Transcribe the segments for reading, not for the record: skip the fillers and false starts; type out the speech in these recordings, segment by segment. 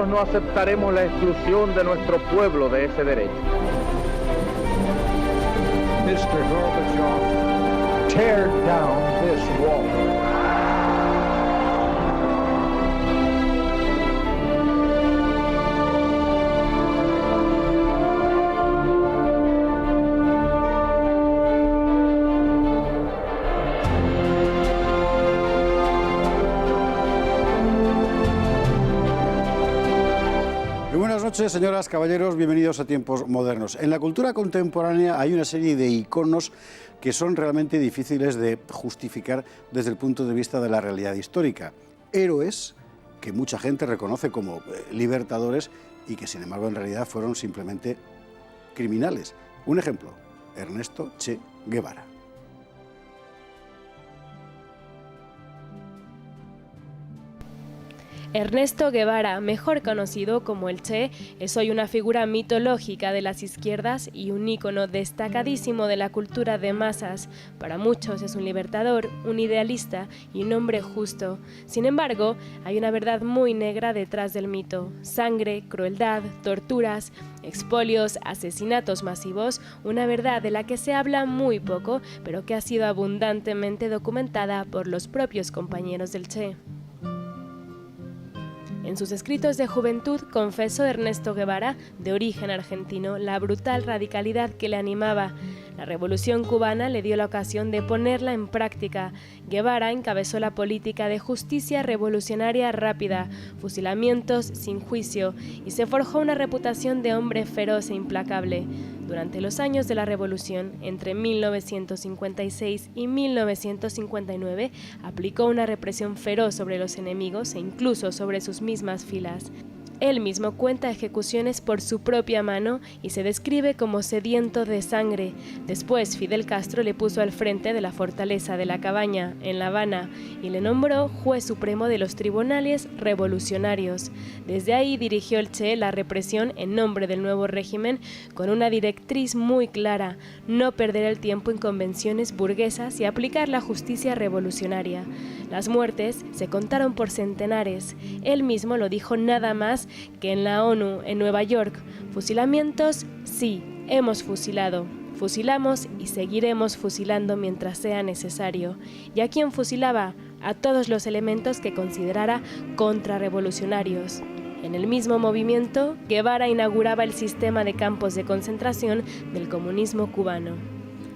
nosotros no aceptaremos la exclusión de nuestro pueblo de ese derecho. Mr. Gorbachev, tear down this wall. Buenas noches, señoras, caballeros, bienvenidos a Tiempos Modernos. En la cultura contemporánea hay una serie de iconos que son realmente difíciles de justificar desde el punto de vista de la realidad histórica. Héroes que mucha gente reconoce como libertadores y que, sin embargo, en realidad fueron simplemente criminales. Un ejemplo, Ernesto Che Guevara. Ernesto Guevara, mejor conocido como el Che, es hoy una figura mitológica de las izquierdas y un ícono destacadísimo de la cultura de masas. Para muchos es un libertador, un idealista y un hombre justo. Sin embargo, hay una verdad muy negra detrás del mito. Sangre, crueldad, torturas, expolios, asesinatos masivos, una verdad de la que se habla muy poco, pero que ha sido abundantemente documentada por los propios compañeros del Che. En sus escritos de juventud confesó Ernesto Guevara, de origen argentino, la brutal radicalidad que le animaba. La Revolución cubana le dio la ocasión de ponerla en práctica. Guevara encabezó la política de justicia revolucionaria rápida, fusilamientos sin juicio, y se forjó una reputación de hombre feroz e implacable. Durante los años de la Revolución, entre 1956 y 1959, aplicó una represión feroz sobre los enemigos e incluso sobre sus mismas filas. Él mismo cuenta ejecuciones por su propia mano y se describe como sediento de sangre. Después, Fidel Castro le puso al frente de la fortaleza de La Cabaña, en La Habana, y le nombró juez supremo de los tribunales revolucionarios. Desde ahí dirigió el Che la represión en nombre del nuevo régimen con una directriz muy clara: no perder el tiempo en convenciones burguesas y aplicar la justicia revolucionaria. Las muertes se contaron por centenares. Él mismo lo dijo nada más que en la ONU, en Nueva York. Fusilamientos, sí, hemos fusilado. Fusilamos y seguiremos fusilando mientras sea necesario. ¿Y a quién fusilaba? A todos los elementos que considerara contrarrevolucionarios. En el mismo movimiento, Guevara inauguraba el sistema de campos de concentración del comunismo cubano.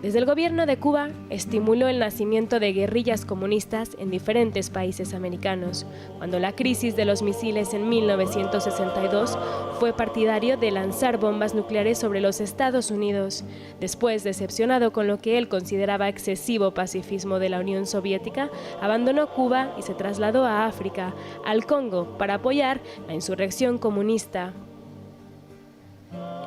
Desde el gobierno de Cuba, estimuló el nacimiento de guerrillas comunistas en diferentes países americanos. Cuando la crisis de los misiles en 1962, fue partidario de lanzar bombas nucleares sobre los Estados Unidos. Después, decepcionado con lo que él consideraba excesivo pacifismo de la Unión Soviética, abandonó Cuba y se trasladó a África, al Congo, para apoyar la insurrección comunista.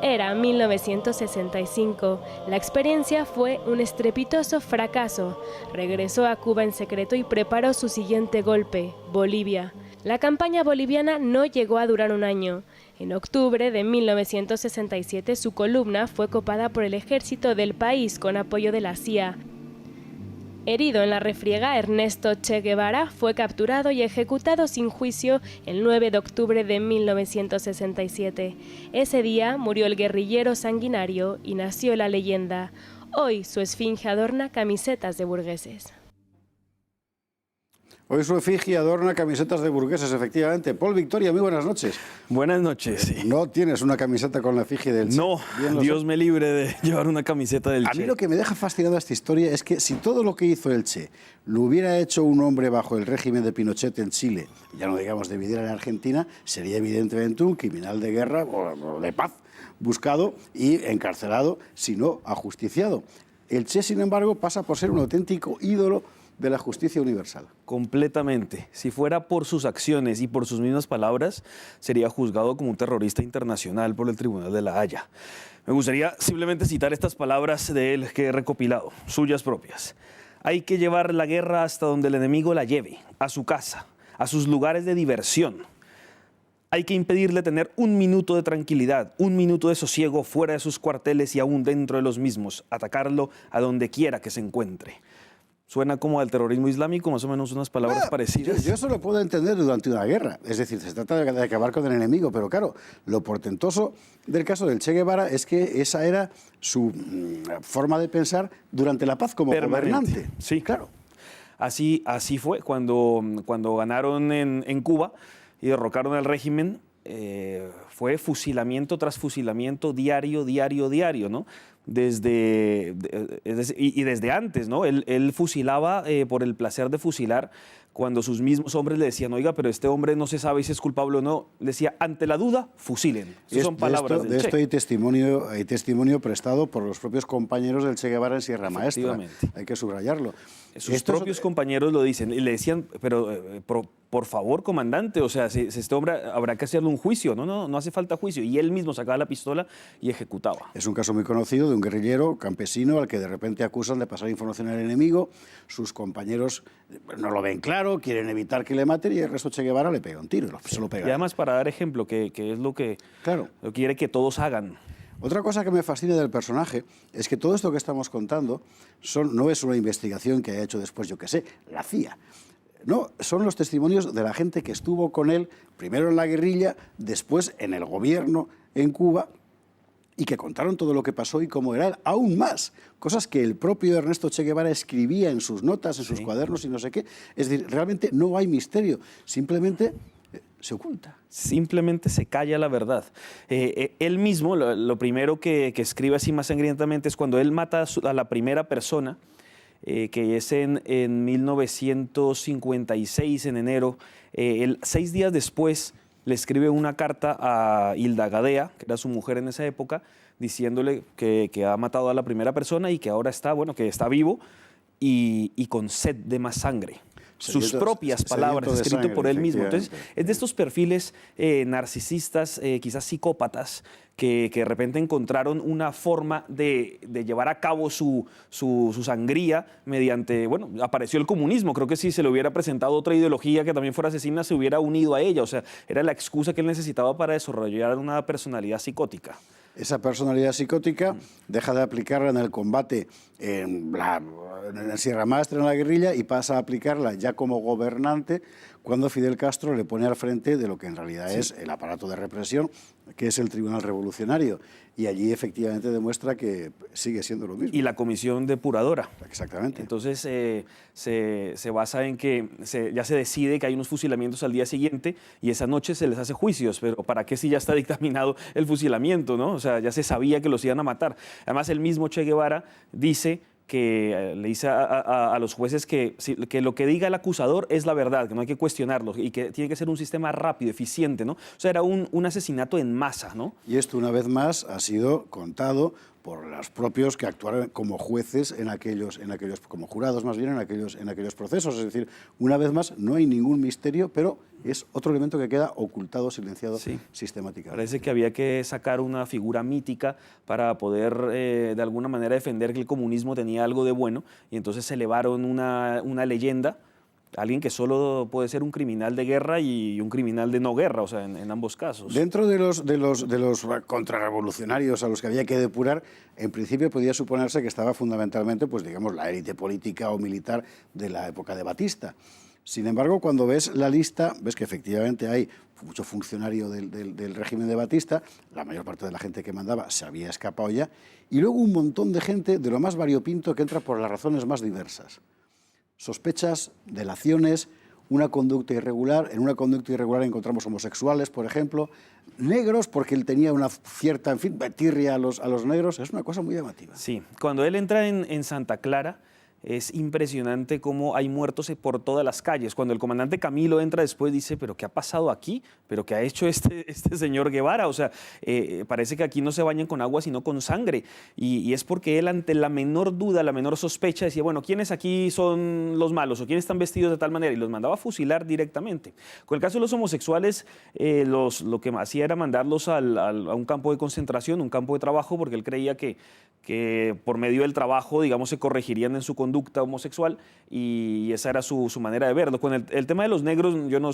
Era 1965. La experiencia fue un estrepitoso fracaso. Regresó a Cuba en secreto y preparó su siguiente golpe, Bolivia. La campaña boliviana no llegó a durar un año. En octubre de 1967 su columna fue copada por el ejército del país con apoyo de la CIA. Herido en la refriega, Ernesto Che Guevara fue capturado y ejecutado sin juicio el 9 de octubre de 1967. Ese día murió el guerrillero sanguinario y nació la leyenda. Hoy su esfinge adorna camisetas de burgueses. Hoy su efigie adorna camisetas de burgueses, efectivamente. Paul Victoria, muy buenas noches. Buenas noches. Sí. No tienes una camiseta con la efigie del Che. No, Dios me libre de llevar una camiseta del Che. A mí lo que me deja fascinada esta historia es que si todo lo que hizo el Che lo hubiera hecho un hombre bajo el régimen de Pinochet en Chile, ya no digamos de Videla en Argentina, sería evidentemente un criminal de guerra o de paz, buscado y encarcelado, si no ajusticiado. El Che, sin embargo, pasa por ser un auténtico ídolo de la justicia universal. Completamente. Si fuera por sus acciones y por sus mismas palabras, sería juzgado como un terrorista internacional por el Tribunal de La Haya. Me gustaría simplemente citar estas palabras de él que he recopilado, suyas propias. Hay que llevar la guerra hasta donde el enemigo la lleve, a su casa, a sus lugares de diversión. Hay que impedirle tener un minuto de tranquilidad, un minuto de sosiego fuera de sus cuarteles y aún dentro de los mismos, atacarlo a donde quiera que se encuentre. Suena como al terrorismo islámico, más o menos unas palabras parecidas. Yo eso lo puedo entender durante una guerra. Es decir, se trata de acabar con el enemigo. Pero claro, lo portentoso del caso del Che Guevara es que esa era su forma de pensar durante la paz como gobernante. Sí, claro. Así fue cuando ganaron en Cuba y derrocaron al régimen. Fue fusilamiento tras fusilamiento diario, ¿no? Desde antes, ¿no? Él fusilaba por el placer de fusilar. Cuando sus mismos hombres le decían, oiga, pero este hombre no se sabe si es culpable o no, le decía, ante la duda, fusilen. Esas son palabras del Che. De esto hay testimonio prestado por los propios compañeros del Che Guevara en Sierra Maestra. Hay que subrayarlo. Sus propios compañeros lo dicen y le decían, pero por favor, comandante, o sea, si este hombre habrá que hacerle un juicio. No hace falta juicio. Y él mismo sacaba la pistola y ejecutaba. Es un caso muy conocido de un guerrillero campesino al que de repente acusan de pasar información al enemigo. Sus compañeros no lo ven claro, quieren evitar que le maten y el resto Che Guevara le pega un tiro. Se lo pega. Y además, para dar ejemplo, que es lo que quiere que todos hagan. Otra cosa que me fascina del personaje es que todo esto que estamos contando no es una investigación que haya hecho después, yo qué sé, la CIA. No, son los testimonios de la gente que estuvo con él, primero en la guerrilla, después en el gobierno en Cuba, y que contaron todo lo que pasó y cómo era él, aún más, cosas que el propio Ernesto Che Guevara escribía en sus notas, en sus cuadernos y no sé qué. Es decir, realmente no hay misterio, simplemente se oculta. Simplemente se calla la verdad. Él mismo, lo primero que escribe así más sangrientamente es cuando él mata a la primera persona, que es en 1956, en enero. 6 días después le escribe una carta a Hilda Gadea, que era su mujer en esa época, diciéndole que ha matado a la primera persona y que ahora está, que está vivo y con sed de más sangre. Sus propias palabras, escrito por él mismo. Entonces, es de estos perfiles narcisistas, quizás psicópatas, que de repente encontraron una forma de llevar a cabo su sangría mediante, apareció el comunismo. Creo que si se le hubiera presentado otra ideología que también fuera asesina, se hubiera unido a ella. O sea, era la excusa que él necesitaba para desarrollar una personalidad psicótica. Esa personalidad psicótica deja de aplicarla en el combate en Sierra Maestra, en la guerrilla, y pasa a aplicarla ya como gobernante cuando Fidel Castro le pone al frente de lo que en realidad es el aparato de represión, que es el Tribunal Revolucionario. Y allí efectivamente demuestra que sigue siendo lo mismo. Y la comisión depuradora. Exactamente. Entonces se basa en que ya se decide que hay unos fusilamientos al día siguiente y esa noche se les hace juicios, pero ¿para qué si ya está dictaminado el fusilamiento, ¿no? O sea, ya se sabía que los iban a matar. Además, el mismo Che Guevara dice que le dice a los jueces que lo que diga el acusador es la verdad, que no hay que cuestionarlo y que tiene que ser un sistema rápido, eficiente, ¿no? O sea, era un asesinato en masa, ¿no? Y esto, una vez más, ha sido contado por los propios que actuaron como jueces como jurados más bien en aquellos procesos. Es decir, una vez más, no hay ningún misterio, pero es otro elemento que queda ocultado, silenciado sistemáticamente. Parece que había que sacar una figura mítica para poder de alguna manera defender que el comunismo tenía algo de bueno, y entonces se elevaron una leyenda, alguien que solo puede ser un criminal de guerra y un criminal de no guerra, o sea, en ambos casos. Dentro de los contrarrevolucionarios a los que había que depurar, en principio podía suponerse que estaba fundamentalmente, pues digamos, la élite política o militar de la época de Batista. Sin embargo, cuando ves la lista, ves que efectivamente hay mucho funcionario del régimen de Batista, la mayor parte de la gente que mandaba se había escapado ya, y luego un montón de gente de lo más variopinto que entra por las razones más diversas. Sospechas, delaciones, una conducta irregular. En una conducta irregular encontramos homosexuales, por ejemplo, negros, porque él tenía una cierta, tirria a los negros. Es una cosa muy llamativa. Sí, cuando él entra en Santa Clara, es impresionante cómo hay muertos por todas las calles. Cuando el comandante Camilo entra después, dice, ¿pero qué ha pasado aquí? ¿Pero qué ha hecho este señor Guevara? O sea, parece que aquí no se bañan con agua, sino con sangre. Y es porque él, ante la menor duda, la menor sospecha, decía, bueno, ¿quiénes aquí son los malos? ¿O quiénes están vestidos de tal manera? Y los mandaba a fusilar directamente. Con el caso de los homosexuales, lo que hacía era mandarlos a un campo de concentración, un campo de trabajo, porque él creía que por medio del trabajo, digamos, se corregirían en su conducta. conducta homosexual y esa era su manera de verlo. Con el tema de los negros, yo no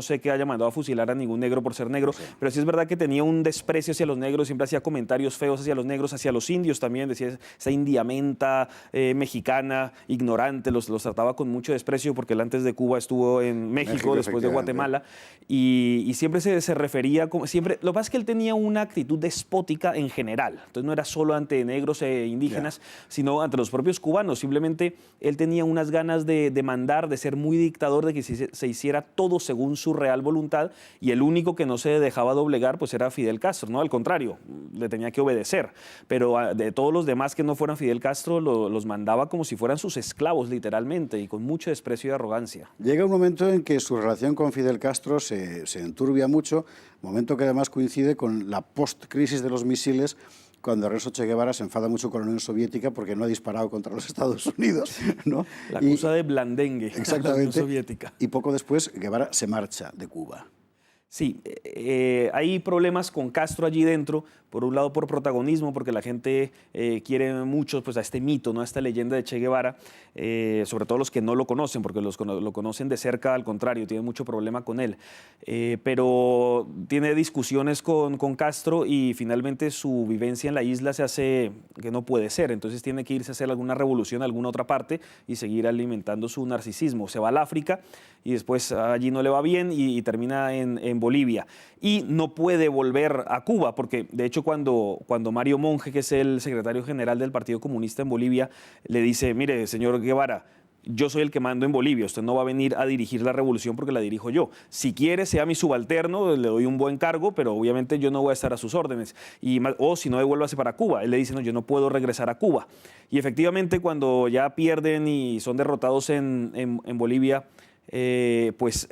sé que haya mandado a fusilar a ningún negro por ser negro, pero sí es verdad que tenía un desprecio hacia los negros, siempre hacía comentarios feos hacia los negros, hacia los indios también, decía esa indiamenta mexicana, ignorante, los trataba con mucho desprecio porque él antes de Cuba estuvo en México después de Guatemala, y siempre se refería, siempre, lo que pasa es que él tenía una actitud despótica en general, entonces no era solo ante negros e indígenas, sino ante los propios cubanos, simplemente él tenía unas ganas de mandar, de ser muy dictador, de que se hiciera todo según su real voluntad, y el único que no se dejaba doblegar pues era Fidel Castro, ¿no? Al contrario, le tenía que obedecer, pero de todos los demás que no fueran Fidel Castro los mandaba como si fueran sus esclavos literalmente y con mucho desprecio y arrogancia. Llega un momento en que su relación con Fidel Castro se enturbia mucho, momento que además coincide con la post-crisis de los misiles, cuando Ernesto Che Guevara se enfada mucho con la Unión Soviética porque no ha disparado contra los Estados Unidos, ¿no? La acusa de blandengue. Exactamente. A la Unión Soviética. Y poco después Guevara se marcha de Cuba. Sí, hay problemas con Castro allí dentro, por un lado por protagonismo, porque la gente quiere mucho pues, a este mito, ¿no? A esta leyenda de Che Guevara, sobre todo los que no lo conocen, porque lo conocen de cerca, al contrario, tienen mucho problema con él. Pero tiene discusiones con Castro y finalmente su vivencia en la isla se hace que no puede ser, entonces tiene que irse a hacer alguna revolución a alguna otra parte y seguir alimentando su narcisismo. Se va al África y después allí no le va bien y termina en Bolivia. Y no puede volver a Cuba, porque de hecho cuando Mario Monge, que es el secretario general del Partido Comunista en Bolivia, le dice, mire, señor Guevara, yo soy el que mando en Bolivia, usted no va a venir a dirigir la revolución porque la dirijo yo. Si quiere, sea mi subalterno, le doy un buen cargo, pero obviamente yo no voy a estar a sus órdenes. O si no, devuélvase para Cuba. Él le dice, no, yo no puedo regresar a Cuba. Y efectivamente, cuando ya pierden y son derrotados en Bolivia, pues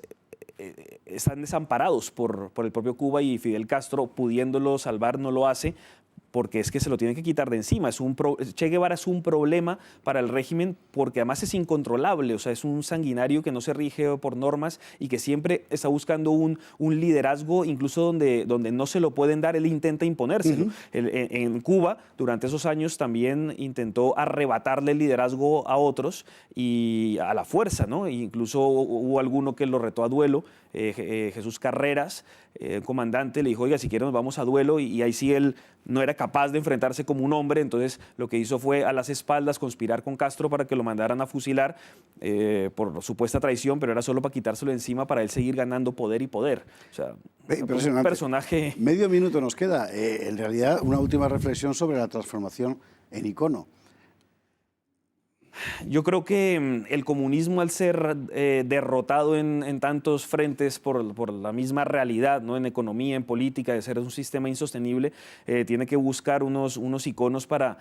están desamparados por el propio Cuba, y Fidel Castro, pudiéndolo salvar, no lo hace porque es que se lo tienen que quitar de encima. Che Guevara es un problema para el régimen porque además es incontrolable, o sea, es un sanguinario que no se rige por normas y que siempre está buscando un liderazgo, incluso donde no se lo pueden dar, él intenta imponérselo. En Cuba, durante esos años, también intentó arrebatarle el liderazgo a otros y a la fuerza, ¿no? E incluso hubo alguno que lo retó a duelo, Jesús Carreras, comandante, le dijo, oiga, si quieren nos vamos a duelo, y ahí sí él no era capaz de enfrentarse como un hombre, entonces lo que hizo fue a las espaldas conspirar con Castro para que lo mandaran a fusilar por supuesta traición, pero era solo para quitárselo encima para él seguir ganando poder y poder. O sea, un personaje... Medio minuto nos queda. En realidad, una última reflexión sobre la transformación en icono. Yo creo que el comunismo, al ser derrotado en tantos frentes por la misma realidad, ¿no? En economía, en política, de ser un sistema insostenible, tiene que buscar unos iconos para,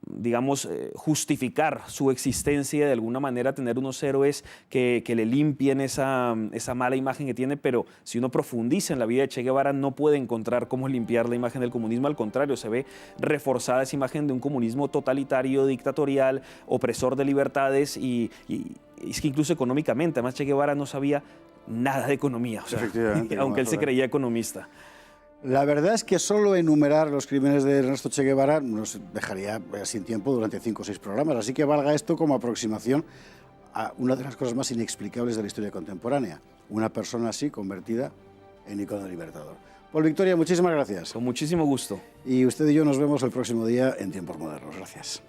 digamos, justificar su existencia y de alguna manera tener unos héroes que le limpien esa mala imagen que tiene. Pero si uno profundiza en la vida de Che Guevara, no puede encontrar cómo limpiar la imagen del comunismo. Al contrario, se ve reforzada esa imagen de un comunismo totalitario, dictatorial, opresor de libertades, y es que incluso económicamente, además Che Guevara no sabía nada de economía, o sea, aunque él se creía economista. La verdad es que solo enumerar los crímenes de Ernesto Che Guevara nos dejaría sin tiempo durante 5 o 6 programas, así que valga esto como aproximación a una de las cosas más inexplicables de la historia contemporánea, una persona así convertida en icono libertador. Paul Victoria, muchísimas gracias. Con muchísimo gusto. Y usted y yo nos vemos el próximo día en Tiempos Modernos. Gracias.